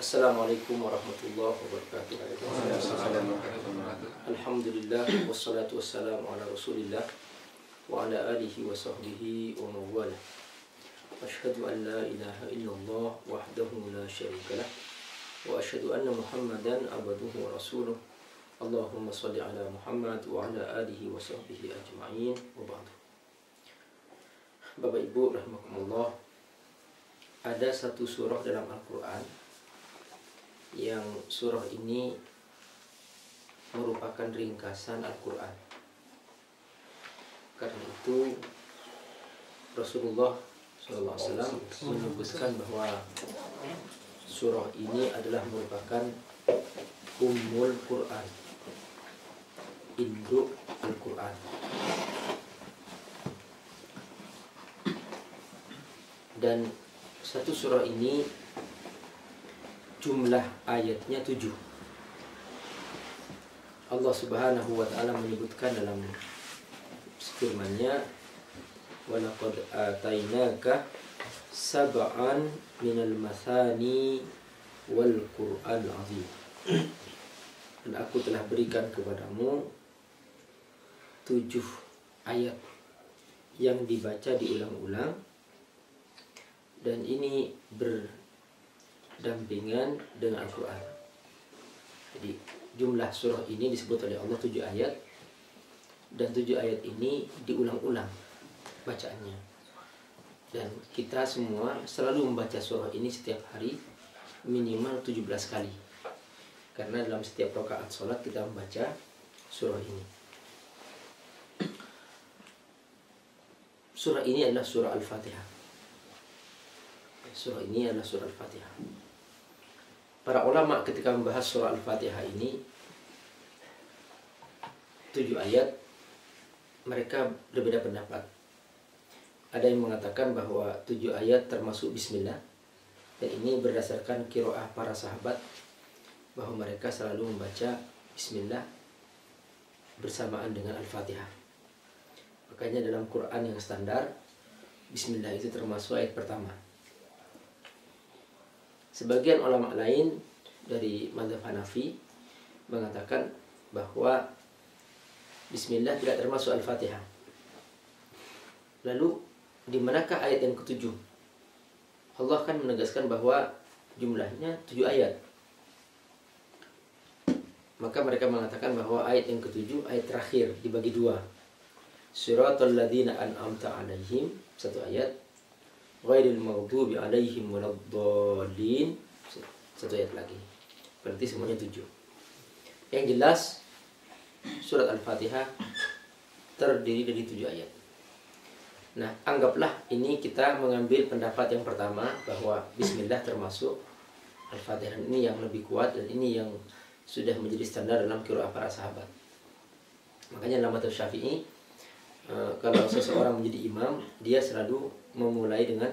Assalamualaikum warahmatullahi wabarakatuh. Alhamdulillah wassalatu wassalamu ala Rasulillah wa ala alihi wa sahbihi wa mawala. Asyhadu an la ilaha illallah wahdahu la syarika lah wa asyhadu anna Muhammadan abduhu wa rasuluh. Allahumma shalli ala Muhammad wa ala alihi wa sahbihi ajma'in wa ba'du. Bapak Ibu rahimakumullah, ada satu surah dalam Al-Quran yang surah ini merupakan ringkasan Al-Quran. Karena itu Rasulullah SAW menyebutkan bahwa surah ini adalah merupakan Ummul Quran, induk Al-Quran. Dan satu surah ini jumlah ayatnya 7. Allah Subhanahu wa ta'ala menyebutkan dalam firman-Nya, "Walaqad atainaka sab'an minal mathani wal Qur'anil 'azim." Dan aku telah berikan kepadamu 7 ayat yang dibaca diulang-ulang, dan ini berdampingan dengan Al-Quran. Jadi jumlah surah ini disebut oleh Allah 7 ayat, dan 7 ayat ini diulang-ulang bacaannya. Dan kita semua selalu membaca surah ini setiap hari minimal 17 kali, karena dalam setiap rakaat sholat kita membaca surah ini. Surah ini adalah surah Al-Fatihah. Surah ini adalah surah Al-Fatihah. Para ulama ketika membahas surah Al-Fatihah ini 7 ayat, mereka berbeda pendapat. Ada yang mengatakan bahwa 7 ayat termasuk bismillah, dan ini berdasarkan qiraah para sahabat bahwa mereka selalu membaca bismillah bersamaan dengan Al-Fatihah. Makanya dalam Quran yang standar, bismillah itu termasuk ayat pertama. Sebagian ulama lain dari mazhab Hanafi mengatakan bahwa bismillah tidak termasuk Al-Fatihah. Lalu di manakah ayat yang ke-7? Allah kan menegaskan bahwa jumlahnya 7 ayat. Maka mereka mengatakan bahwa ayat yang ke-7, ayat terakhir dibagi 2. Siratal ladzina an'amta 'alaihim, 1 ayat. Ghairil maghdubi 'alaihim waladdallin, 1 ayat lagi. Berarti semuanya 7. Yang jelas surat Al-Fatihah terdiri dari 7 ayat. Nah, anggaplah ini kita mengambil pendapat yang pertama bahwa bismillah termasuk Al-Fatihah. Ini yang lebih kuat, dan ini yang sudah menjadi standar dalam qiraah para sahabat. Makanya dalam mazhab Syafi'i, kalau seseorang menjadi imam, dia selalu memulai dengan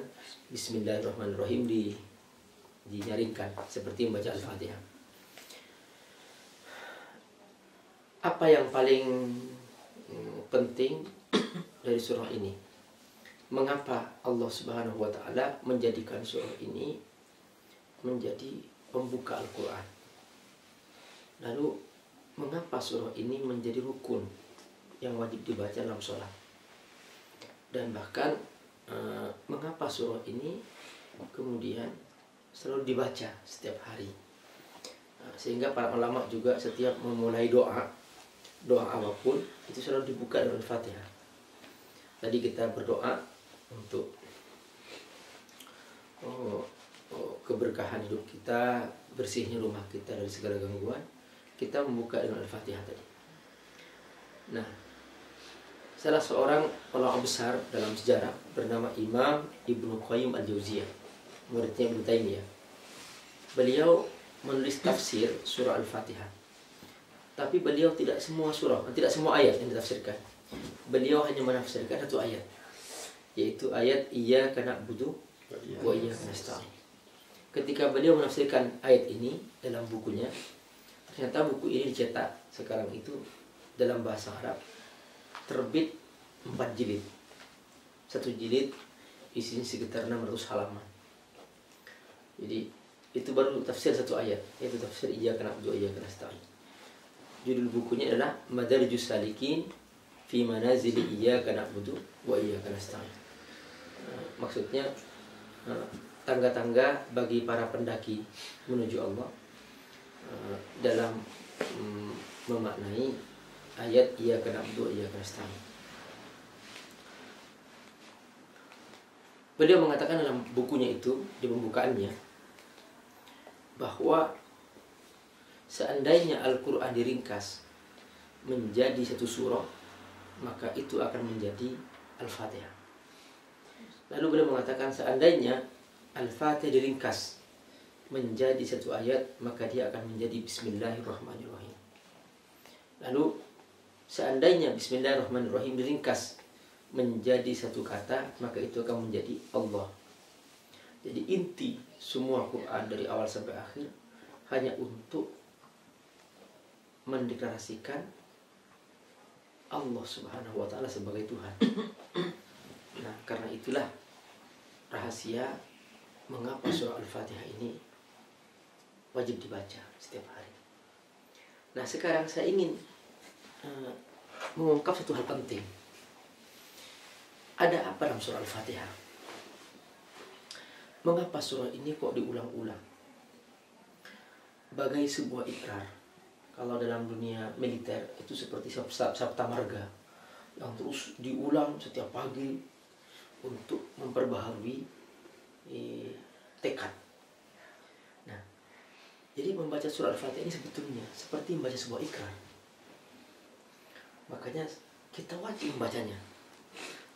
bismillahirrahmanirrahim, dinyaringkan seperti membaca Al-Fatihah. Apa yang paling penting dari surah ini? Mengapa Allah Subhanahu wa ta'ala menjadikan surah ini menjadi pembuka Al-Quran? Lalu mengapa surah ini menjadi rukun yang wajib dibaca dalam sholat? Dan bahkan mengapa surah ini kemudian selalu dibaca setiap hari? Sehingga para ulama juga setiap memulai doa apapun itu selalu dibuka dengan Al-Fatihah. Tadi kita berdoa untuk keberkahan hidup kita, bersihnya rumah kita dari segala gangguan, kita membuka dengan Al-Fatihah tadi. Nah, salah seorang ulama besar dalam sejarah bernama Imam Ibnu Qayyim Al-Jauziyah, muridnya Ibnu Taimiyah. Beliau menulis tafsir surah Al-Fatihah. Tapi beliau tidak semua ayat yang ditafsirkan. Beliau hanya menafsirkan 1 ayat, yaitu ayat Iyyaka na'budu wa iyyaka nasta'in. Ketika beliau menafsirkan ayat ini dalam bukunya, ternyata buku ini dicetak sekarang itu dalam bahasa Arab, terbit 4 jilid. 1 jilid isinya sekitar 600 halaman. Jadi Itu baru tafsir satu ayat, yaitu tafsir Iyyaka na'budu wa iyyaka nasta'in. Judul bukunya adalah Madarijus Salikin fi Manazili Iyyaka na'budu wa iyyaka nasta'in. Maksudnya tangga-tangga bagi para pendaki menuju Allah dalam memaknai ayat Iyyaka na'budu wa iyyaka nasta'in. Beliau mengatakan dalam bukunya itu, di pembukaannya, bahwa seandainya Al-Quran diringkas menjadi satu surah, maka itu akan menjadi Al-Fatihah. Lalu beliau mengatakan seandainya Al-Fatihah diringkas menjadi satu ayat, maka dia akan menjadi Bismillahirrahmanirrahim. Lalu seandainya Bismillahirrahmanirrahim diringkas menjadi satu kata, maka itu akan menjadi Allah. Jadi inti semua Quran dari awal sampai akhir hanya untuk mendeklarasikan Allah Subhanahu wa ta'ala sebagai Tuhan. Nah, karena itulah rahasia mengapa surah Al-Fatihah ini wajib dibaca setiap hari. Nah, sekarang saya ingin mengungkap satu hal penting. Ada apa dalam surah Al-Fatihah? Mengapa surah ini kok diulang-ulang? Bagai sebuah ikrar. Kalau dalam dunia militer itu seperti sabta marga yang terus diulang setiap pagi untuk memperbaharui tekad. Nah, jadi membaca surah Al-Fatihah ini sebetulnya seperti membaca sebuah ikrar. Makanya kita wajib membacanya.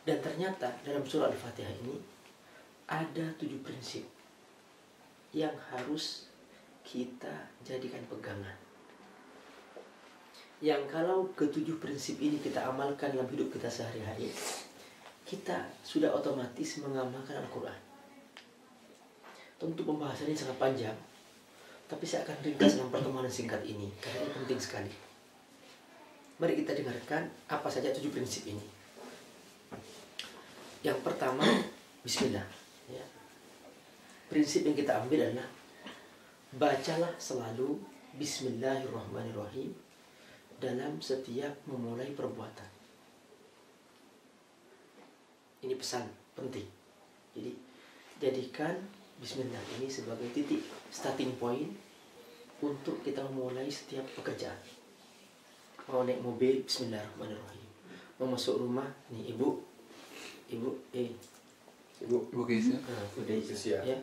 Dan ternyata dalam surah Al-Fatihah ini ada 7 prinsip yang harus kita jadikan pegangan. Yang kalau ke-7 prinsip ini kita amalkan dalam hidup kita sehari-hari, kita sudah otomatis mengamalkan Al-Quran. Tentu pembahasannya sangat panjang, tapi saya akan ringkas dalam pertemuan singkat ini, karena ini penting sekali. Mari kita dengarkan apa saja 7 prinsip ini. Yang pertama, Bismillah. Ya. Prinsip yang kita ambil adalah bacalah selalu Bismillahirrahmanirrahim dalam setiap memulai perbuatan. Ini pesan penting. Jadi jadikan Bismillah ini sebagai titik starting point untuk kita memulai setiap pekerjaan. Mau naik mobil, Bismillahirrahmanirrahim. Mau masuk rumah, nih ibu Keisha. Ya.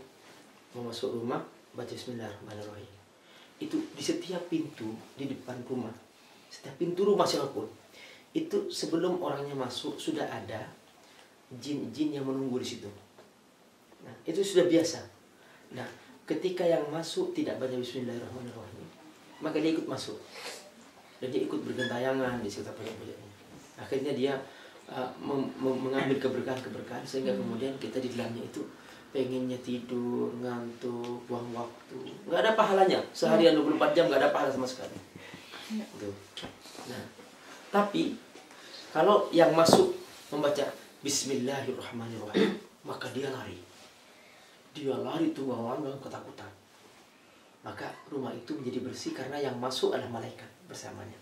Mau masuk rumah, baca Bismillahirrahmanirrahim. Itu di setiap pintu di depan rumah, setiap pintu rumah siapapun, itu sebelum orangnya masuk sudah ada jin-jin yang menunggu di situ. Nah, itu sudah biasa. Nah, ketika yang masuk tidak baca Bismillahirrahmanirrahim, maka dia ikut masuk dan dia ikut bergentayangan di sekitar pojok-pojoknya. Akhirnya dia mengambil keberkahan-keberkahan, sehingga kemudian kita di dalamnya itu pengennya tidur, ngantuk, buang waktu, nggak ada pahalanya. Seharian 24 jam nggak ada pahala sama sekali. Tuh. Nah, tapi kalau yang masuk membaca Bismillahirrahmanirrahim, maka dia lari tunggangan dengan ketakutan. Maka rumah itu menjadi bersih karena yang masuk adalah malaikat bersamanya.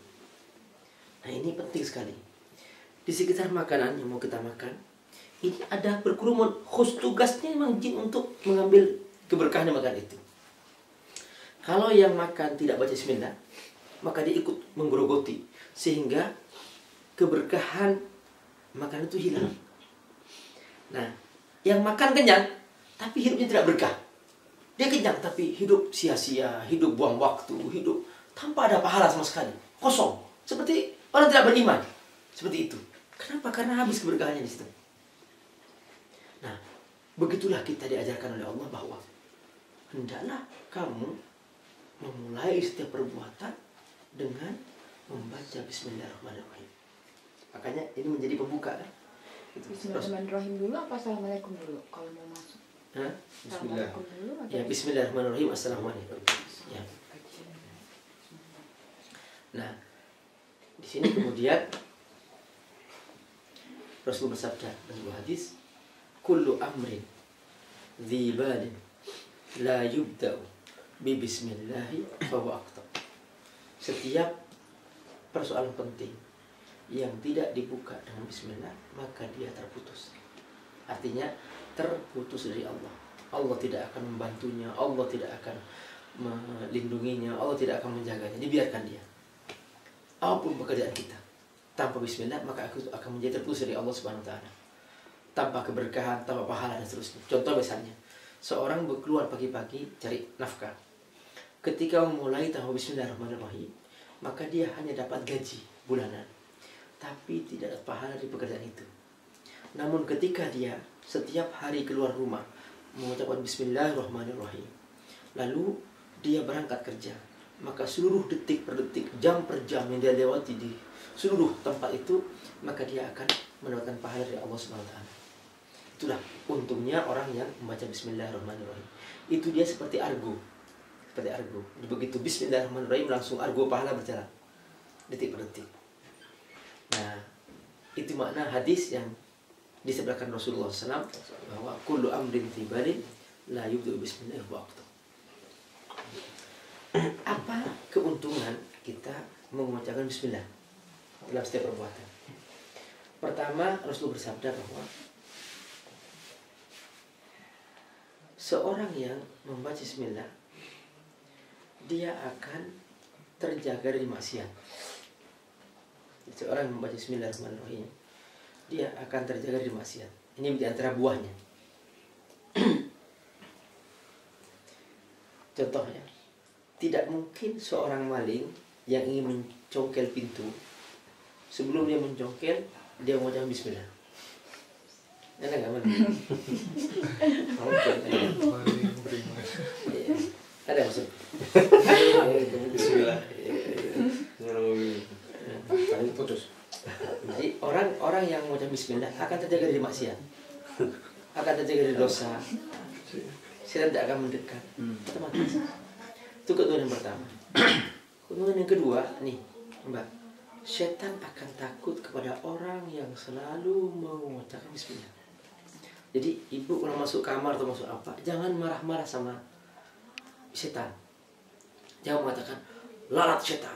Nah, ini penting sekali. Di sekitar makanan yang mau kita makan, ini ada berkerumun, khusus tugasnya memang jin untuk mengambil keberkahan yang makan itu. Kalau yang makan tidak baca Bismillah, maka dia ikut menggerogoti, sehingga keberkahan makan itu hilang. Nah, yang makan kenyang, tapi hidupnya tidak berkah. Dia kenyang, tapi hidup sia-sia, hidup buang waktu, hidup tanpa ada pahala sama sekali, kosong. Seperti orang tidak beriman, seperti itu. Kenapa? Karena habis keberkahannya di situ. Nah, begitulah kita diajarkan oleh Allah bahwa hendaklah kamu memulai setiap perbuatan dengan membaca Bismillahirrahmanirrahim. Makanya ini menjadi pembuka kan? Bismillahirrahmanirrahim dulu apa Assalamualaikum dulu kalau mau masuk? Bismillah. Ya, Bismillahirrahmanirrahim. Assalamualaikum. Ya. Nah, di sini kemudian Rasul bersabda dalam sebuah hadis, kullu amrin dzi balin la yubda'u bi bismillahi fahuwa aqta. Setiap persoalan penting yang tidak dibuka dengan bismillah, maka dia terputus. Artinya terputus dari Allah. Allah tidak akan membantunya, Allah tidak akan melindunginya, Allah tidak akan menjaganya. Dibiarkan dia. Apapun pekerjaan kita, tanpa bismillah maka aku akan menjadi terputus dari Allah Subhanahu wa taala. Tanpa keberkahan, tanpa pahala dan seterusnya. Contoh misalnya, seorang keluar pagi-pagi cari nafkah. Ketika memulai tanpa bismillahirrahmanirrahim, maka dia hanya dapat gaji bulanan, tapi tidak ada pahala di pekerjaan itu. Namun ketika dia setiap hari keluar rumah mengucapkan bismillahirrahmanirrahim, lalu dia berangkat kerja, maka seluruh detik per detik, jam per jam yang dia lewati di seluruh tempat itu, maka dia akan mendapatkan pahala dari Allah Subhanahu wa taala. Itulah untungnya orang yang membaca bismillahirrahmanirrahim. Itu dia seperti argo. Seperti argo. Begitu bismillahirrahmanirrahim langsung argo pahala berjalan detik per detik. Nah, itu makna hadis yang disebutkan Rasulullah SAW bahwa kullu amrin tibalin la yubda'u bismillahirrahmanirrahim. Apa keuntungan kita mengucapkan bismillah dalam setiap perbuatan? Pertama, Rasulullah bersabda bahwa seorang yang membaca bismillah, dia akan terjaga dari maksiat. Seorang yang membaca bismillahirrahmanirrahim, dia akan terjaga dari maksiat. Ini di antara buahnya. Contohnya, tidak mungkin seorang maling yang ingin mencongkel pintu, sebelum dia mencongkel, dia mengucapkan bismillah. Ada nggak maling? Ada maksud? Bismillah. Paling putus. Jadi orang yang mengucap bismillah akan terjaga dari maksiat, akan terjaga dari dosa, setan tidak akan mendekat. Otomatis. Itu keuntungan yang pertama. Keuntungan yang kedua, nih Mbak, setan akan takut kepada orang yang selalu mengucapkan bismillah. Jadi ibu kalau masuk kamar atau masuk apa, jangan marah-marah sama setan. Jangan mengatakan lalat setan,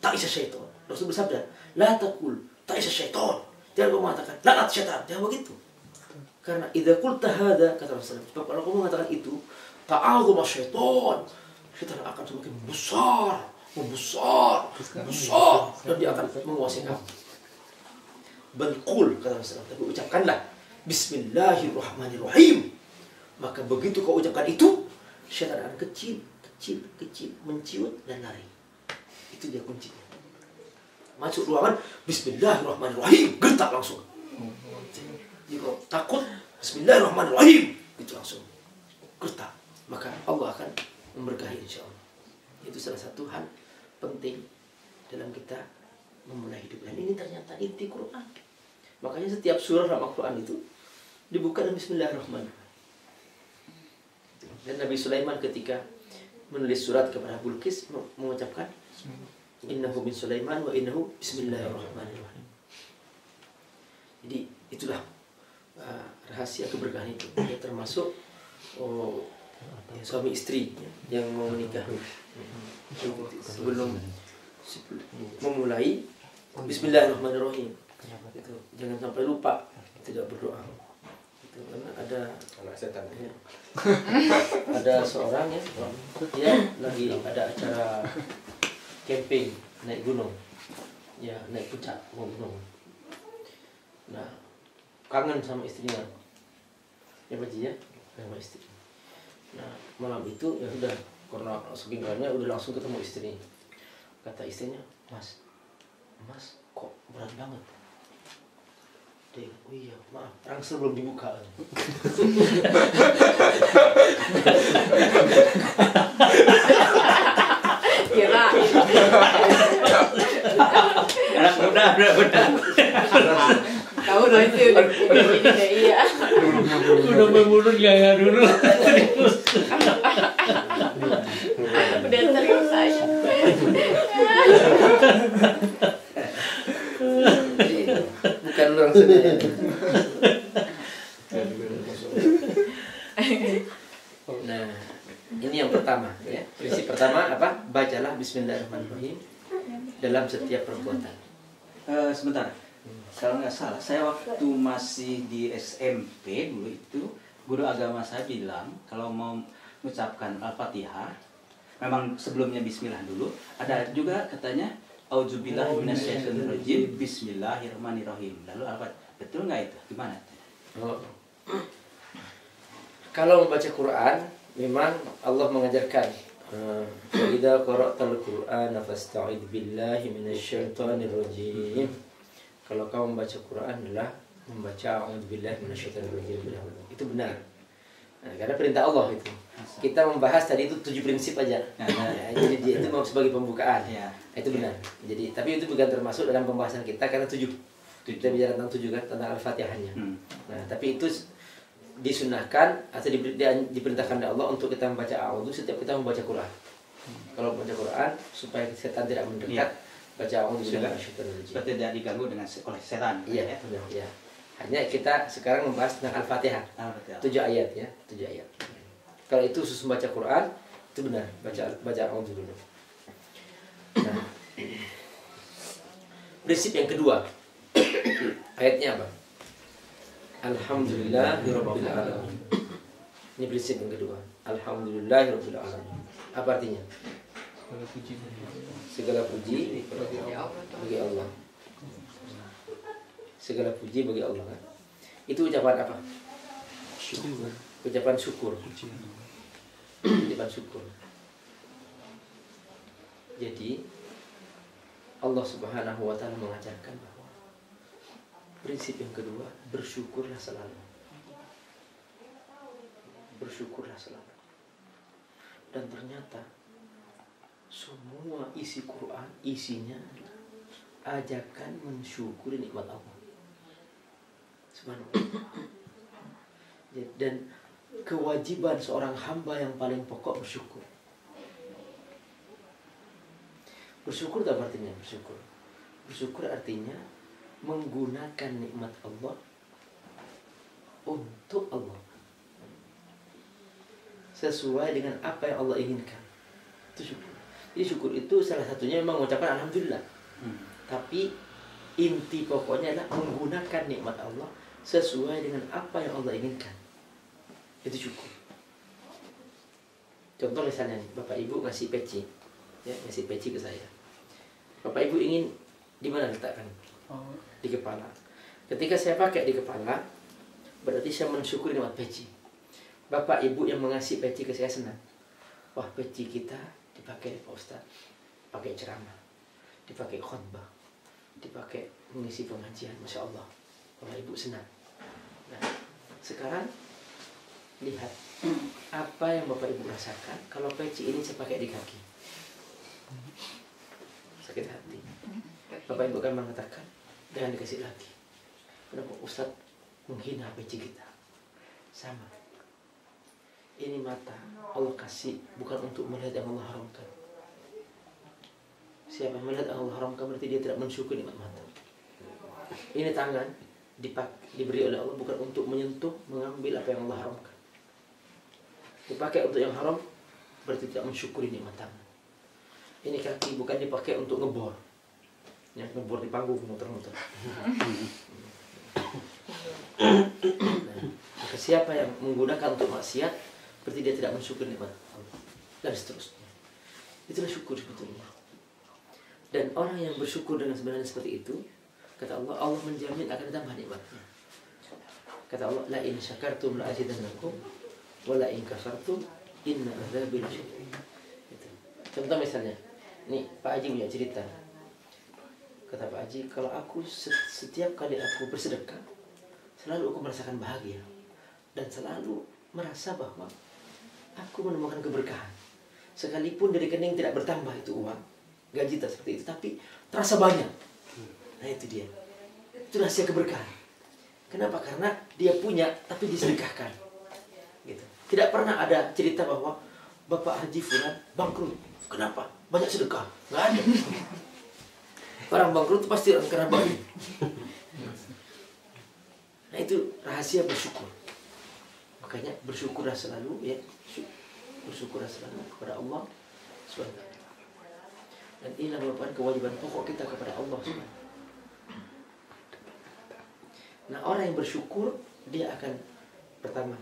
tak isa syaitan. Rasul bersabda, la taqul ta'isa syaitan. Jangan kau mengatakan lalat syaitan. Jangan begitu. Karena idza qulta hadza, kata Rasulullah, sebab kalau kamu mengatakan itu, ta'azuma syaitan. Syaitan akan semakin besar, dan dia akan menguasai kamu. Bal qul, kata Rasulullah, tapi ucapkanlah bismillahirrahmanirrahim. Maka begitu kau ucapkan itu, syaitan akan kecil, menciut dan lari. Itu dia kuncinya. Masuk ruangan, bismillahirrahmanirrahim, gertak langsung. Jika takut, bismillahirrahmanirrahim, itu langsung gertak. Maka Allah akan memberkahi insyaallah. Itu salah satu hal penting dalam kita memulai hidup. Dan ini ternyata inti Quran. Makanya setiap surah dalam Al-Quran itu dibuka dengan bismillahirrahmanirrahim. Dan Nabi Sulaiman ketika menulis surat kepada Bilqis mengucapkan innahu min Sulaiman wa innahu bismillahirrahmanirrahim. Jadi itulah rahasia keberkahan itu. Ya, termasuk suami istri yang mau menikah. Sebelum memulai bismillahirrahmanirrahim. Itu jangan sampai lupa tidak berdoa. Itu karena ada setan. Ya. Ada seorang ya, dia lagi ada acara camping, naik gunung, ya naik puncak gunung. Nah, kangen sama istrinya, ya Pak Ji ya, sama istri. Nah, malam itu ya sudah, karena saking kangennya udah langsung ketemu istri. Kata istrinya, Mas, kok berat banget? Dia, oh iya, maaf, rangsel belum dibuka. Kira anak muda benar. tahu loh itu iya. Udah membunuh gaya dulu. Udah serius aja. Bukan langsung. Nah, Ini yang pertama ya. Prinsip pertama apa? Bacalah bismillahirrahmanirrahim dalam setiap perbuatan. Sebentar, kalau nggak salah, saya waktu masih di SMP dulu itu, guru agama saya bilang kalau mau mengucapkan Al-Fatihah, memang sebelumnya Bismillah dulu. Ada juga katanya Auzubillahi minasyaitonirrajim, Bismillahirrahmanirrahim. Lalu betul nggak itu? Gimana? Oh. Kalau membaca Quran, memang Allah mengajarkan idza qara'tal Qur'ana fasta'id billahi minasyaitonir rajim. Kalau kamu membaca Quran adalah membaca a'udzubillahi minasyaitonir rajim. Itu benar. Nah, karena perintah Allah itu. Kita membahas tadi itu 7 prinsip aja. Ya, jadi dia itu mau sebagai pembukaan. Ya. Itu benar. Jadi tapi itu bukan termasuk dalam pembahasan kita karena 7. Kita bicara tentang 7 kan, tentang Al-Fatihahnya. Nah, tapi itu disunahkan atau diperintahkan oleh Allah untuk kita membaca a'udzu setiap kita membaca Quran. Kalau membaca Quran supaya setan tidak mendekat, baca a'udzu billahi minasyaitonir rajim. Supaya tidak diganggu oleh setan. Iya, benar ya. Hanya kita sekarang membahas tentang Al-Fatihah. 7 ayat ya, 7 ayat. Kalau itu khusus membaca Quran, itu benar, baca a'udzu dulu. Nah, prinsip yang kedua. Ayatnya apa? Alhamdulillahirabbil alamin. Ini prinsip yang kedua. Alhamdulillahirabbil alamin. Apa artinya? Segala puji bagi Allah. Segala puji bagi Allah kan? Itu ucapan apa? Syukur. Ucapan syukur. Ucapan syukur. Jadi Allah Subhanahu wa taala mengajarkan bahwa prinsip yang kedua, bersyukurlah selalu. Bersyukurlah selalu. Dan ternyata semua isi Quran isinya ajakan mensyukuri nikmat Allah. Subhanallah. Dan kewajiban seorang hamba yang paling pokok bersyukur. Bersyukur itu apa artinya? Bersyukur artinya menggunakan nikmat Allah untuk Allah sesuai dengan apa yang Allah inginkan. Itu syukur. Jadi syukur itu salah satunya memang mengucapkan alhamdulillah. Tapi inti pokoknya adalah menggunakan nikmat Allah sesuai dengan apa yang Allah inginkan. Itu syukur. Contoh misalnya nih, Bapak Ibu ngasih peci, ya, ngasih peci ke saya. Bapak Ibu ingin di mana letakkan? Di kepala. Ketika saya pakai di kepala, berarti saya mensyukuri nikmat peci. Bapak Ibu yang mengasih peci ke saya senang. Wah, peci kita dipakai Pak Ustaz, pakai ceramah, dipakai khutbah, dipakai mengisi pengajian, Masya Allah. Bapak Ibu senang. Nah, sekarang lihat apa yang Bapak Ibu rasakan kalau peci ini saya pakai di kaki. Sakit hati. Bapak Ibu kan mengatakan jangan dikasih lagi. Kenapa Ustaz menghina peci kita? Sama. Ini mata Allah kasih bukan untuk melihat yang Allah haramkan. Siapa yang melihat yang Allah haramkan berarti dia tidak mensyukuri nikmat mata. Ini tangan diberi oleh Allah bukan untuk menyentuh, mengambil apa yang Allah haramkan. Dipakai untuk yang haram berarti tidak mensyukuri nikmat tangan. Ini kaki bukan dipakai untuk ngebor. Ya, ngebor di panggung muter-muter. Nah, maka siapa yang menggunakan untuk maksiat berarti dia tidak mensyukuri nikmat Allah dan seterusnya. Itulah syukur sebetulnya. Dan orang yang bersyukur dengan sebenarnya seperti itu, kata Allah, Allah menjamin akan tambah nikmatnya. Kata Allah, la in syakartum la azidannakum wa la in kafartum inna adzabi lasyadid. Contoh misalnya, nih Pak Haji punya cerita. Kata Pak Haji, kalau aku setiap kali aku bersedekah, selalu aku merasakan bahagia dan selalu merasa bahwa aku menemukan keberkahan. Sekalipun dari rekening tidak bertambah itu uang, gaji tak seperti itu, tapi terasa banyak. Nah itu dia. Itu rahasia keberkahan. Kenapa? Karena dia punya tapi disedekahkan. Gitu. Tidak pernah ada cerita bahwa Bapak Haji Fulan bangkrut. Kenapa? Banyak sedekah. Nggak ada. Orang bangkrut itu pasti karena banyak. Nah itu rahasia bersyukur. Makanya bersyukurlah selalu ya. bersyukur selalu kepada Allah SWT. Dan inilah merupakan kewajiban pokok kita kepada Allah SWT. Nah, orang yang bersyukur dia akan pertama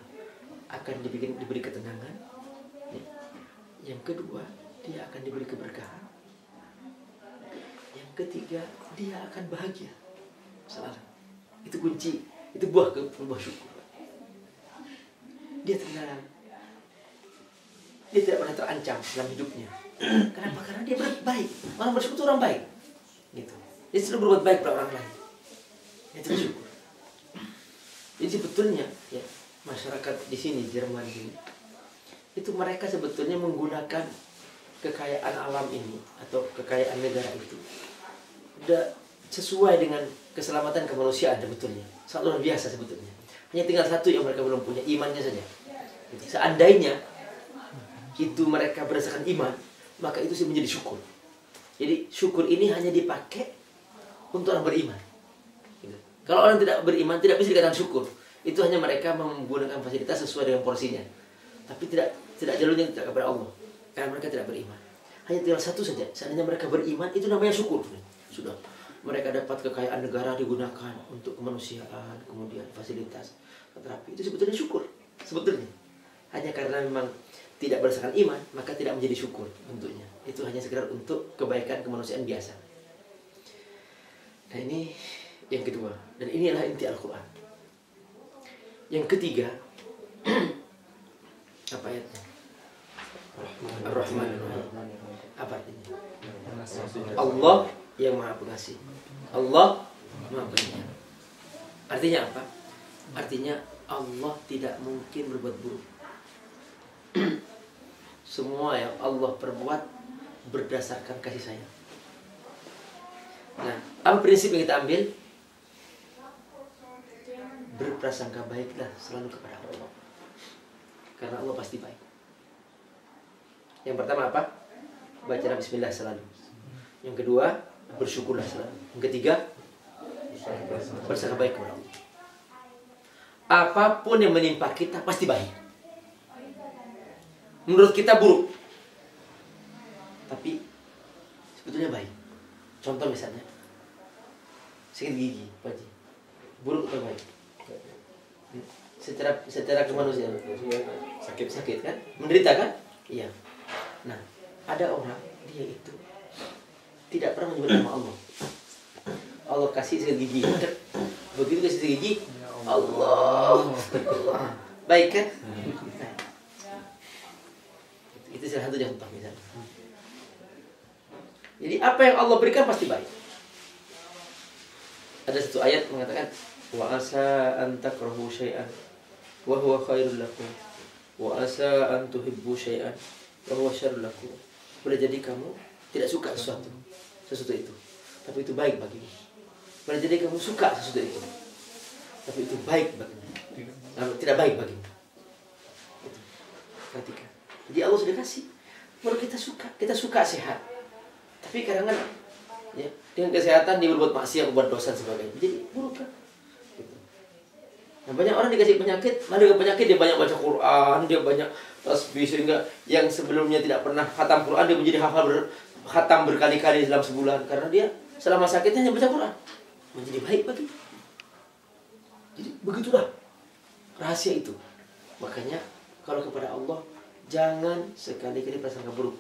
akan diberi ketenangan. Yang kedua, dia akan diberi keberkahan. Yang ketiga, dia akan bahagia selalu. Itu kunci, itu buah syukur. Dia tenang. Dia tidak pernah terancam dalam hidupnya. Kenapa? Karena dia baik. Orang bersyukur itu orang baik. Gitu. Dia selalu berbuat baik pada orang lain. Itu bersyukur. Jadi sebetulnya ya, masyarakat di sini Jerman ini itu mereka sebetulnya menggunakan kekayaan alam ini atau kekayaan negara itu udah sesuai dengan keselamatan kemanusiaan sebetulnya. Sangat luar biasa sebetulnya. Hanya tinggal satu yang mereka belum punya, imannya saja. Jadi, seandainya itu mereka berdasarkan iman, maka itu sih menjadi syukur. Jadi syukur ini hanya dipakai untuk orang beriman. Gitu. Kalau orang tidak beriman tidak bisa dikatakan syukur. Itu hanya mereka menggunakan fasilitas sesuai dengan porsinya. Tapi tidak jalurnya tidak kepada Allah. Karena mereka tidak beriman. Hanya tinggal satu saja. Seandainya mereka beriman, itu namanya syukur. Sudah. Mereka dapat kekayaan negara digunakan untuk kemanusiaan, kemudian fasilitas, terapi. Itu sebetulnya syukur. Sebetulnya. Hanya karena memang tidak berdasarkan iman, maka tidak menjadi syukur bentuknya. Itu hanya sekedar untuk kebaikan kemanusiaan biasa. Nah, ini yang kedua. Dan inilah inti Al-Quran. Yang ketiga, apa ayatnya? Ar-Rahman Ar-Rahim. Apa artinya? Allah yang Maha Pengasih. Allah Maha Penyayang. Artinya apa? Artinya Allah tidak mungkin berbuat buruk. Semua yang Allah perbuat berdasarkan kasih sayang. Nah, apa prinsip yang kita ambil? Berprasangka baiklah selalu kepada Allah. Karena Allah pasti baik. Yang pertama apa? Baca bismillah selalu. Yang kedua, bersyukurlah selalu. Yang ketiga, bersangka baik kepada Allah. Apapun yang menimpa kita pasti baik. Menurut kita buruk, tapi sebetulnya baik. Contoh misalnya, sakit gigi, Pak Haji. Buruk atau baik? Secara kemanusiaan sakit kan, menderita kan, iya. Nah, ada orang dia itu tidak pernah menyebut nama Allah. Allah kasih sakit gigi, begitu kasih sakit gigi, Allah baik kan? Nah, itu salah satu contoh misalnya. Jadi apa yang Allah berikan pasti baik. Ada satu ayat mengatakan wa asa an takrahu syai'an wa huwa khairul lakum wa asa an tuhibbu syai'an wa huwa syarrul lakum. Boleh jadi kamu tidak suka sesuatu itu, tapi itu baik bagimu. Boleh jadi kamu suka sesuatu itu, tapi itu baik bagimu. Tidak baik bagimu. Itu. Perhatikan. Jadi Allah sudah kasih. Kalau kita suka sehat. Tapi kadang-kadang ya, dengan kesehatan dia berbuat maksiat, berbuat dosa dan sebagainya. Jadi buruk kan? Gitu. Nah, banyak orang dikasih penyakit, malah dengan penyakit dia banyak baca Quran, dia banyak tasbih, sehingga yang sebelumnya tidak pernah khatam Quran dia menjadi hafal khatam berkali-kali dalam sebulan karena dia selama sakitnya hanya baca Quran. Menjadi baik bagi. Jadi begitulah rahasia itu. Makanya kalau kepada Allah jangan sekali-kali prasangka buruk.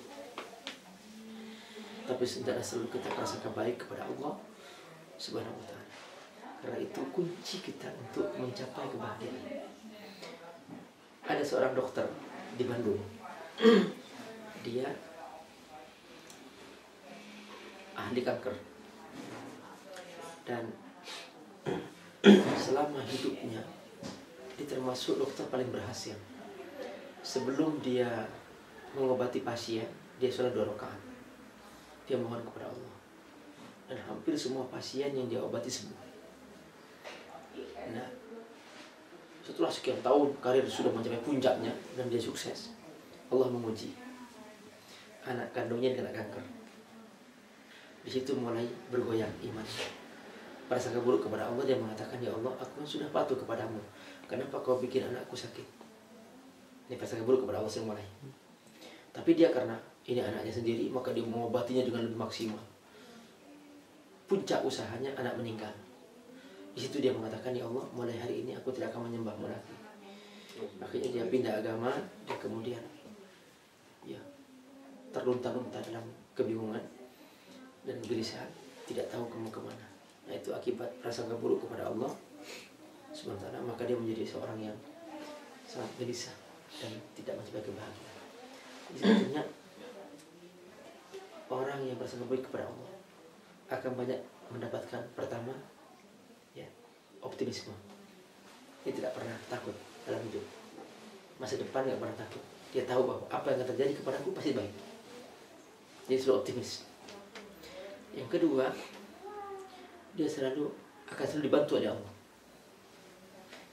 Tapi hendaklah selalu kita prasangka baik kepada Allah Subhanahu wa ta'ala. Karena itu kunci kita untuk mencapai kebahagiaan. Ada seorang dokter di Bandung. Dia ahli kanker. Dan selama hidupnya dia termasuk dokter paling berhasil. Sebelum dia mengobati pasien, dia sholat 2 rakaat. Dia mohon kepada Allah. Dan hampir semua pasien yang dia obati sembuh. Nah, setelah sekian tahun karir sudah mencapai puncaknya dan dia sukses, Allah menguji anak kandungnya kena kanker. Di situ mulai bergoyang iman. Prasangka buruk kepada Allah, dia mengatakan, ya Allah, aku sudah patuh kepadamu. Kenapa kau bikin anakku sakit? Ini prasangka buruk kepada Allah mulai. Tapi dia karena ini anaknya sendiri, maka dia mengobatinya dengan lebih maksimal. Puncak usahanya anak meninggal. Di situ dia mengatakan, ya Allah, mulai hari ini aku tidak akan menyembahmu lagi. Akhirnya dia pindah agama, dia kemudian ya terlunta-lunta dalam kebingungan dan kegelisahan, tidak tahu mau kemana. Nah itu akibat prasangka buruk kepada Allah sementara, maka dia menjadi seorang yang sangat gelisah dan tidak mencapai kebahagiaan. Sebetulnya orang yang bersangka baik kepada Allah akan banyak mendapatkan, pertama ya, optimisme. Dia tidak pernah takut dalam hidup. Masa depan nggak pernah takut. Dia tahu bahwa apa yang akan terjadi kepadaku pasti baik. Dia selalu optimis. Yang kedua, dia akan selalu dibantu oleh Allah.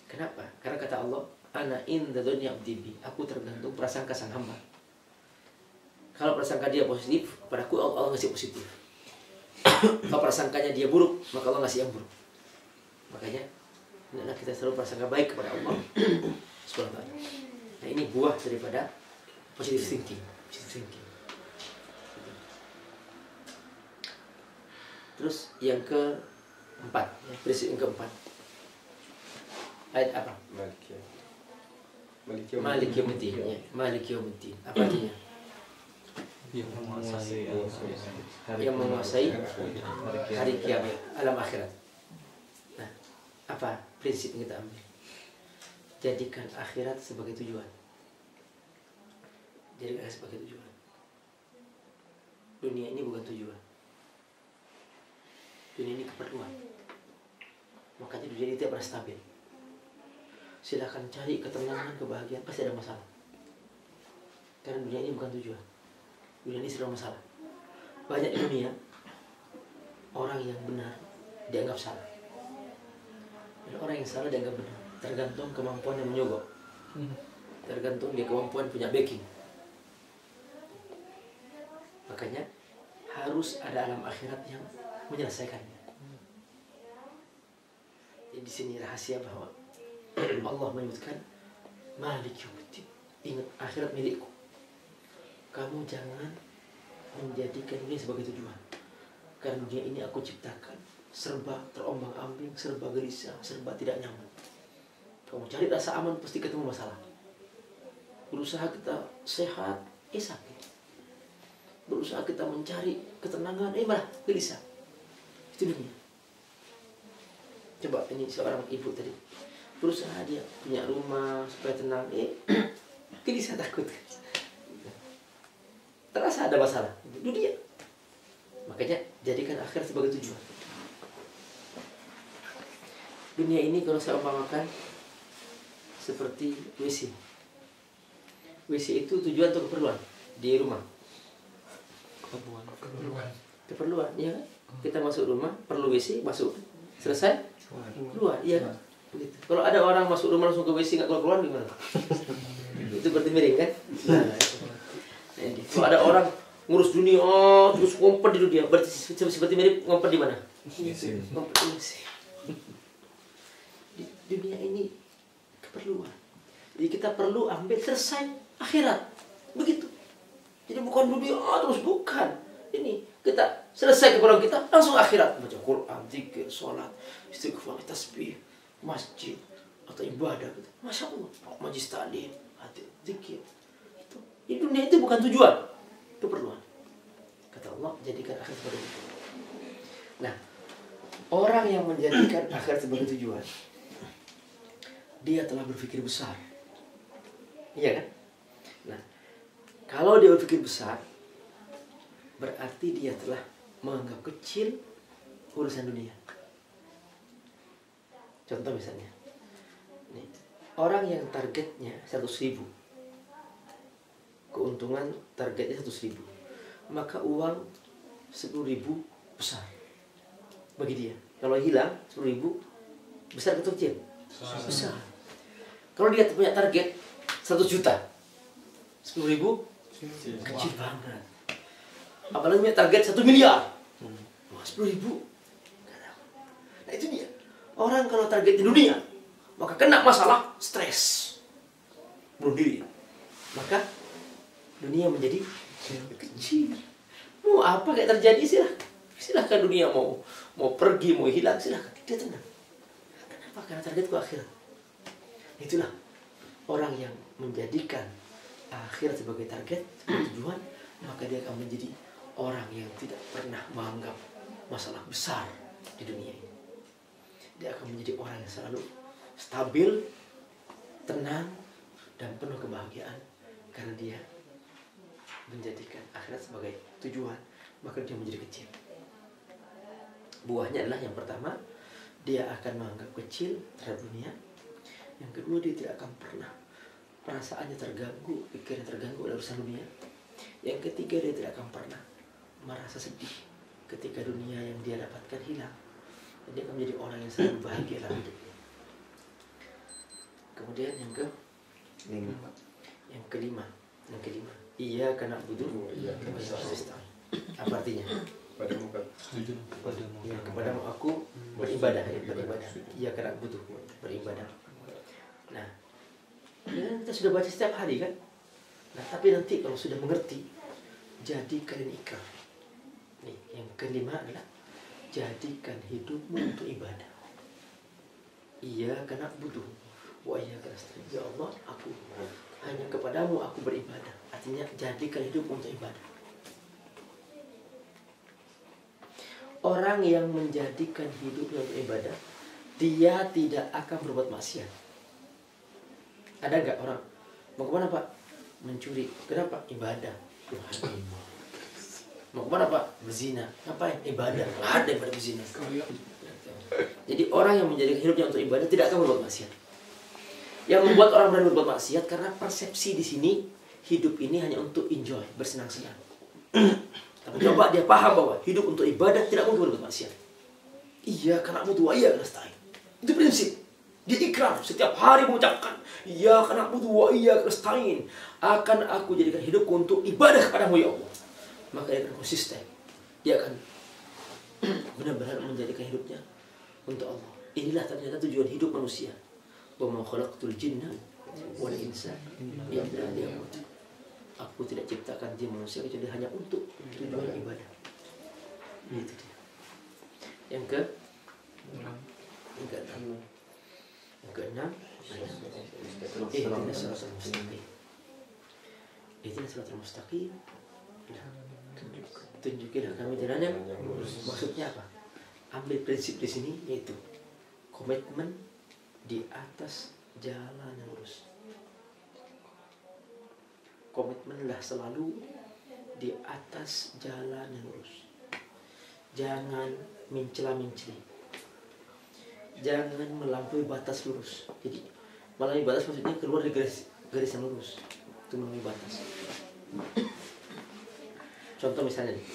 Kenapa? Karena kata Allah, ana inda dunya abdi bi, aku tergantung prasangka sang hamba. Kalau prasangka dia positif, padaku Allah ngasih positif. Kalau prasangkanya dia buruk, maka Allah ngasih yang buruk. Makanya hendaklah kita selalu prasangka baik kepada Allah Subhanahu wa ta'ala. Nah ini buah daripada positive thinking. Terus yang keempat, prinsip yang keempat, ayat apa? Malik Yawmiddin. Malik Yawmiddin. Apa artinya? Yang menguasai hari kiamat, alam akhirat. Nah, apa prinsip yang kita ambil? Jadikan akhirat sebagai tujuan. Jadikan akhirat sebagai tujuan. Dunia ini bukan tujuan. Dunia ini keperluan. Makanya dunia ini tidak pernah stabil. Silahkan cari ketenangan, kebahagiaan, pasti ada masalah. Karena dunia ini bukan tujuan. Dunia ini selalu masalah. Banyak di dunia orang yang benar dianggap salah, dan orang yang salah dianggap benar. Tergantung kemampuan yang menyogok. Tergantung dia kemampuan punya backing. Makanya harus ada alam akhirat yang menyelesaikannya. Jadi di sini rahasia bahwa Allah menyebutkan Malik Yawmiddin. Ingat, akhirat milikku. Kamu jangan menjadikan dunia sebagai tujuan. Karena dunia ini aku ciptakan serba terombang-ambing, serba gelisah, serba tidak nyaman. Kamu cari rasa aman, pasti ketemu masalah. Berusaha kita sehat, sakit. Berusaha kita mencari ketenangan, malah gelisah. Itu dunia. Coba ini seorang ibu tadi, berusaha dia punya rumah supaya tenang, gelisah, takut. Terasa ada masalah, dunia. Makanya jadikan akhirat sebagai tujuan. Dunia ini kalau saya umpamakan seperti WC. WC itu tujuan atau keperluan di rumah? Keperluan, ya kan? Kita masuk rumah, perlu WC, masuk. Selesai, keluar, iya kan? Begitu. Kalau ada orang masuk rumah langsung ke WC nggak keluar gimana? Itu berarti miring kan? Kalau ada orang ngurus dunia, terus ngumpet di dunia, berarti seperti mirip ngumpet di mana? Ngumpet di WC. Di dunia ini keperluan. Jadi kita perlu ambil selesai akhirat. Begitu. Jadi bukan dunia terus, bukan. Ini kita selesai keperluan kita, langsung akhirat. Baca Quran, zikir, sholat, istighfar, tasbih, masjid atau ibadah gitu. Masya Allah, majlis taklim, zikir. Di dunia itu bukan tujuan, keperluan. Kata Allah, jadikan akhirat sebagai tujuan. Nah, orang yang menjadikan akhirat sebagai tujuan, dia telah berpikir besar. Iya kan? Nah, kalau dia berpikir besar, berarti dia telah menganggap kecil urusan dunia. Contoh misalnya, nih, orang yang targetnya 100.000, keuntungan targetnya 100.000, maka uang 10.000 besar bagi dia. Kalau hilang 10.000, besar atau kecil? Besar. Kalau dia punya target 1 juta, 10.000 kecil banget. Apalagi punya target 1 miliar, 10.000. Nah itu dia. Orang kalau target di dunia, maka kena masalah stres, bunuh diri. Maka dunia menjadi kecil. Mau apa kayak terjadi silahkan dunia mau pergi, mau hilang, silahkan, dia tenang. Kenapa? Karena targetku akhirat. Itulah orang yang menjadikan akhirat sebagai target, sebagai tujuan, maka dia akan menjadi orang yang tidak pernah menganggap masalah besar di dunia ini. Dia akan menjadi orang yang selalu stabil, tenang, dan penuh kebahagiaan karena dia menjadikan akhirat sebagai tujuan, maka dia menjadi kecil. Buahnya adalah yang pertama, dia akan menganggap kecil terhadap dunia. Yang kedua, dia tidak akan pernah perasaannya terganggu, pikirannya terganggu oleh urusan dunia. Yang ketiga, dia tidak akan pernah merasa sedih ketika dunia yang dia dapatkan hilang. Dan dia akan menjadi orang yang selalu bahagia dalam hidupnya. Kemudian yang kelima, iya karena butuh apa artinya? Ya, kepadamu aku beribadah. Iya karena butuh beribadah. Nah, kita sudah baca setiap hari kan? Nah, tapi nanti kalau sudah mengerti, jadikan ikrar. Nih, yang kelima adalah jadikan hidupmu untuk ibadah. Iya karena butuh. Wa iya karena ya Allah, aku hanya kepadamu aku beribadah. Artinya jadikan hidupmu untuk ibadah. Orang yang menjadikan hidupnya untuk ibadah, dia tidak akan berbuat maksiat. Ada nggak orang mau kemana Pak? Mencuri. Kenapa? Ibadah. Mau kemana Pak? Berzina. Ngapain? Ibadah. Ada ibadah berzina. Jadi orang yang menjadikan hidupnya untuk ibadah tidak akan berbuat maksiat. Yang membuat orang berani berbuat maksiat karena persepsi di sini hidup ini hanya untuk enjoy, bersenang-senang. Tapi coba dia paham bahwa hidup untuk ibadah tidak mungkin berbuat maksiat. Iya karena butuh, iya karena stain. Itu prinsip. Dia ikrar setiap hari mengucapkan, iya karena butuh, iya karena stain. Akan aku jadikan hidupku untuk ibadah kepadamu ya Allah. Maka dia akan konsisten. Dia akan benar-benar menjadikan hidupnya untuk Allah. Inilah ternyata tujuan hidup manusia. Wa ma khalaqtul jinna wal insa illa liya'budun. Aku tidak ciptakan jin manusia kecuali hanya untuk tujuan ibadah. Itu dia. Yang keenam, ihdinas siratal mustaqim. Ihdinas siratal mustaqim. Tunjukilah kami jalan yang lurus. Maksudnya apa? Ambil prinsip di sini yaitu komitmen di atas jalan yang lurus. Komitmenlah selalu di atas jalan yang lurus. Jangan mencela-menceli. Jangan melampaui batas lurus. Jadi melampaui batas maksudnya keluar dari garis yang lurus. Itu melampaui batas. Contoh misalnya nih.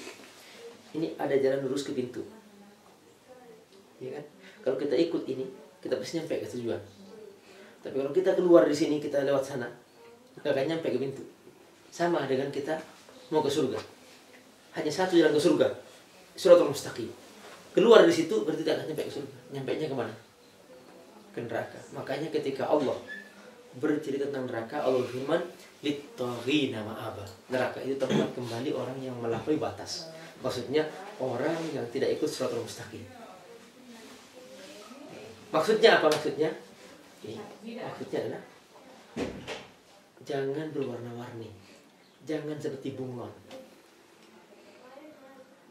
Ini ada jalan lurus ke pintu. Ya kan? Kalau kita ikut ini, kita pasti nyampe ke tujuan. Tapi kalau kita keluar di sini, kita lewat sana, nggak akan nyampe ke pintu. Sama dengan kita mau ke surga. Hanya satu jalan ke surga, Shiratal Mustaqim. Keluar dari situ berarti tidak akan nyampe ke surga. Nyampainya kemana? Ke neraka. Makanya ketika Allah bercerita tentang neraka, Allah firman, "Lit-taghina ma'aba." Neraka itu tempat kembali orang yang melampaui batas. Maksudnya orang yang tidak ikut Shiratal Mustaqim. Maksudnya apa maksudnya? Maksudnya adalah jangan berwarna-warni. Jangan seperti bunglon.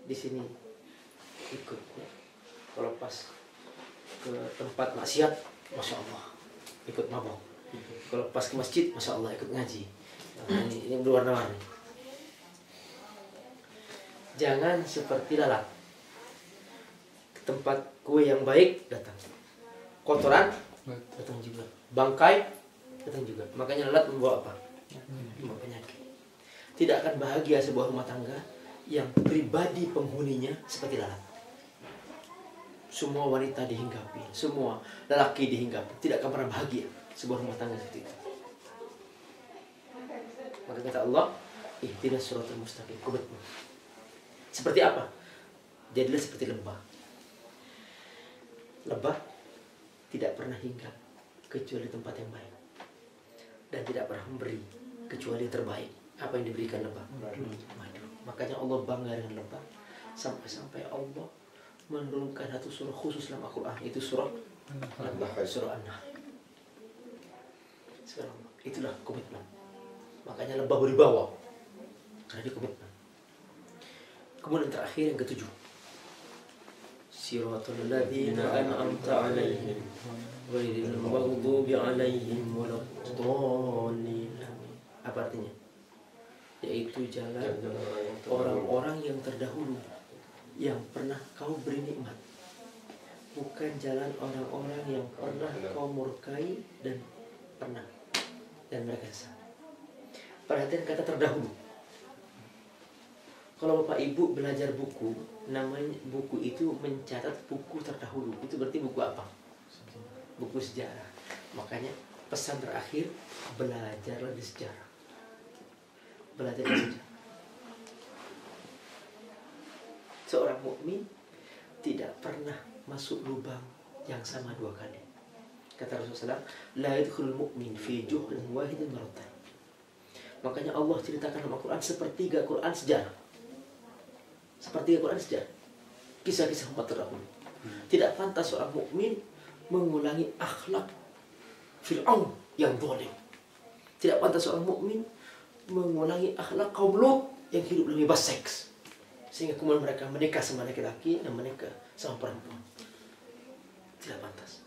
Di sini ikut ya. Kalau pas ke tempat maksiat, Masya Allah ikut mabok. Kalau pas ke masjid, Masya Allah ikut ngaji. Nah, ini berwarna-warni. Jangan seperti lalat. Ke tempat kue yang baik datang. Kotoran datang juga. Bangkai datang juga. Makanya lalat membawa apa? Membawa penyakit. Tidak akan bahagia sebuah rumah tangga yang pribadi penghuninya seperti lalat. Semua wanita dihinggapi, semua lelaki dihinggapi. Tidak akan pernah bahagia sebuah rumah tangga seperti itu. Maka kata Allah, ihdinas siratal mustaqim. Komitmen. Seperti apa? Jadilah seperti lebah. Lebah tidak pernah hinggap kecuali tempat yang baik. Dan tidak pernah memberi kecuali yang terbaik. Apa yang diberikan lebah? Madu. Makanya Allah bangga dengan lebah. Sampai-sampai Allah menurunkan satu surah khusus dalam Al-Quran. Itu surah Lebah, surah An-Nahl. Sekarang itulah komitmen. Makanya lebah berwibawa karena dia komitmen. Kemudian terakhir yang ketujuh, Siratal ladzina an'amta 'alaihim ghairil maghdubi 'alaihim waladdallin. Apa artinya? Yaitu jalan orang-orang yang terdahulu yang pernah kau beri nikmat, bukan jalan orang-orang yang pernah kau murkai dan mereka sesat. Perhatian kata terdahulu. Kalau Bapak Ibu belajar buku, namanya buku itu mencatat buku terdahulu. Itu berarti buku apa? Buku sejarah. Makanya pesan terakhir, belajarlah di sejarah. Belajar di sejarah. Seorang mukmin tidak pernah masuk lubang yang sama dua kali. Kata Rasulullah, la yadkhulul mu'min fi juhrin wahidin marratan. Makanya Allah ceritakan dalam Al-Quran sepertiga Quran sejarah. Sepertiga Quran sejarah. Kisah-kisah umat terdahulu. Tidak pantas seorang mukmin mengulangi akhlak Fir'aun yang zalim. Tidak pantas seorang mukmin mengulangi akhlak kaum Lut yang hidup dalam bebas seks. Sehingga kemudian mereka menikah sama laki-laki dan menikah sama perempuan. Tidak pantas.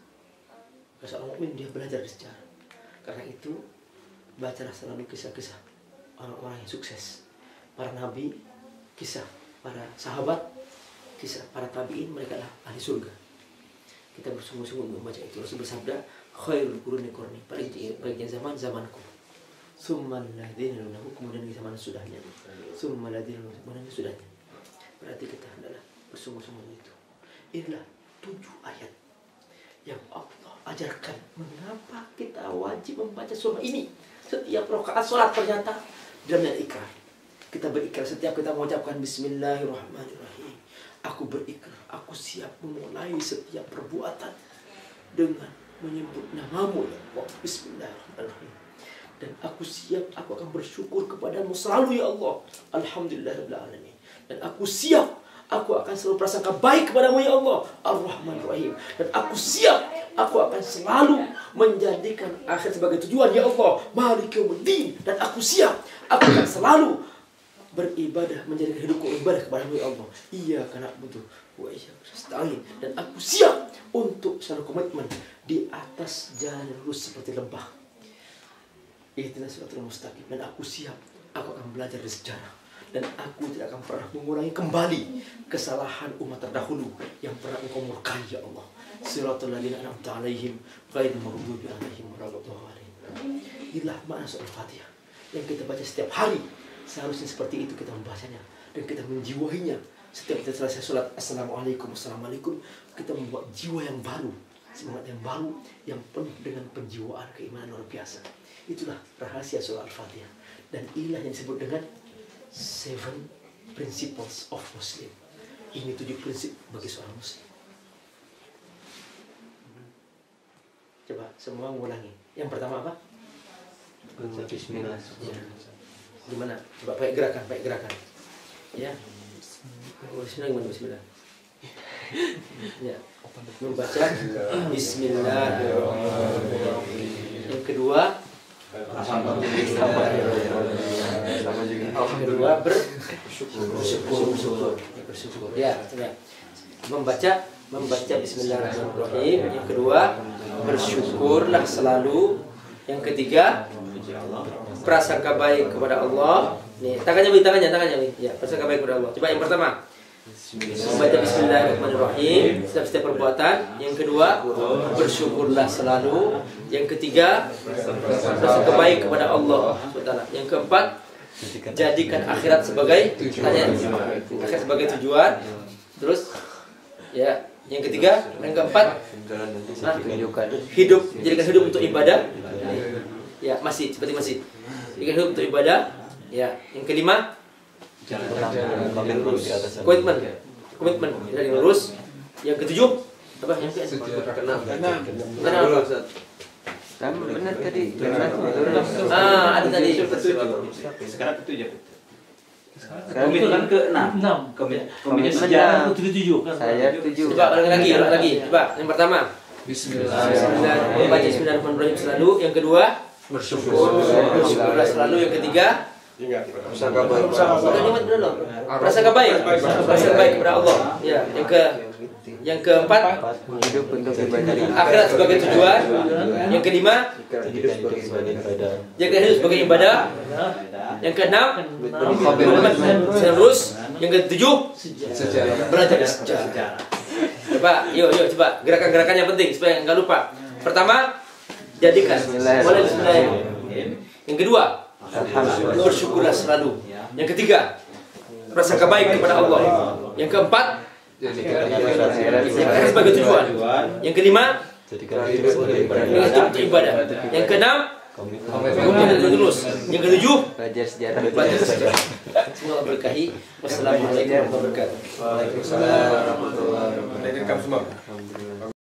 Seorang mukmin dia belajar di sejarah. Karena itu bacalah selalu kisah-kisah orang-orang yang sukses, para nabi, kisah para sahabat, kisah para tabiin, mereka lah ahli surga. Kita bersungguh-sungguh membaca itu. Rasul bersabda, khairul quruni qurni, paling baiknya zaman zamanku. Tsummal ladzina lunahu, kemudian zaman sudahnya. Tsummal ladzina lunahu, kemudian sudahnya. Berarti kita adalah bersungguh-sungguh itu. Inilah 7 ayat yang Allah ajarkan mengapa kita wajib membaca surah ini. Setiap rakaat sholat ternyata dalamnya ikrar. Kita berikrar setiap kita mengucapkan Bismillahirrahmanirrahim. Aku berikrar, aku siap memulai setiap perbuatan dengan menyebut namamu ya Allah. Bismillahirrahmanirrahim. Dan aku siap, aku akan bersyukur kepadamu selalu ya Allah. Alhamdulillahirabbil alamin. Dan aku siap, aku akan selalu prasangka baik kepadamu ya Allah, Ar-Rahmanir-Rahim. Dan aku siap, aku akan selalu menjadikan akhir sebagai tujuan ya Allah, Maliki Yaumiddin. Dan aku siap, aku akan selalu beribadah, menjadikan hidupku ibadah kepadamu ya Allah. Iyyaka na'budu wa iyyaka nasta'in. Dan aku siap untuk selalu komitmen di atas jalan yang lurus seperti lembah. Ihdinas siratal mustaqim. Dan aku siap, aku akan belajar dari sejarah. Dan aku tidak akan pernah mengulangi kembali kesalahan umat terdahulu yang pernah engkau murkai ya Allah. Siratal ladzina an'amta 'alaihim ghairil maghdubi 'alaihim waladdallin. Inilah makna surah Al-Fatihah yang kita baca setiap hari. Seharusnya seperti itu kita membacanya dan kita menjiwainya. Setiap kita selesai sholat Assalamualaikum, Assalamualaikum, kita membuat jiwa yang baru, semangat yang baru, yang penuh dengan penjiwaan keimanan luar biasa. Itulah rahasia surah Al-Fatihah. Dan inilah yang disebut dengan 7 principles of Muslim. Ini 7 prinsip bagi seorang Muslim. Coba semua mengulangi. Yang pertama apa? Bismillah. Ya. Gimana? Coba pakai gerakan. Ya. Bismillah gimana? Bismillah. Ya. Membaca Bismillahirrahmanirrahim. Yang kedua, Alhamdulillah, bersyukur. Ya, coba membaca Bismillahirrahmanirrahim. Yang kedua, bersyukurlah selalu. Yang ketiga, prasangka baik kepada Allah. Nih, tangannya. Ya, prasangka baik kepada Allah. Coba yang pertama, membaca Bismillahirrahmanirrahim setiap perbuatan. Yang kedua, bersyukurlah selalu. Yang ketiga, prasangka baik kepada Allah. Yang keempat, jadikan akhirat sebagai tujuan. Terus, ya, yang ketiga, yang keempat, jadikan hidup untuk ibadah. Ya, jadikan hidup untuk ibadah. Ya, yang kelima, komitmen dari lurus. Yang ketujuh apa? Keenam. Sama benar tadi. Ada tadi. Sekarang ketujuh. Sekarang Komitmen ke-6. Komitmen sejarah. Saya setuju. Coba ulangi lagi. Coba yang pertama. Bismillahirrahmanirrahim. Membaca Bismillahirrahmanirrahim selalu. Yang kedua, bersyukurlah selalu. Yang ketiga, Prasangka baik. prasangka baik. Prasangka baik kepada Allah. Ya. Yang keempat, Hidup untuk ibadah. akhirat sebagai tujuan. Yang kelima, Hidup sebagai ibadah. jaga hidup sebagai ibadah. Yang keenam, terus. Yang ketujuh, Sejarah. belajar sejarah. Coba, yuk coba gerakan-gerakan yang penting supaya nggak lupa. Pertama, jadikan mulai bismillahirrahmanirrahim. Yang kedua, bersyukurlah selalu. Yang ketiga, prasangka baik kepada Allah. Yang keempat, yang sebagai tujuan. Yang kelima, Hidup sebagai ibadah. itu ibadah. Yang keenam, terus. Yang ketujuh, Belajar sejarah. belajar sejarah. Semoga berkahi. Wassalamualaikum warahmatullahi wabarakatuh. Waalaikumsalam warahmatullahi wabarakatuh.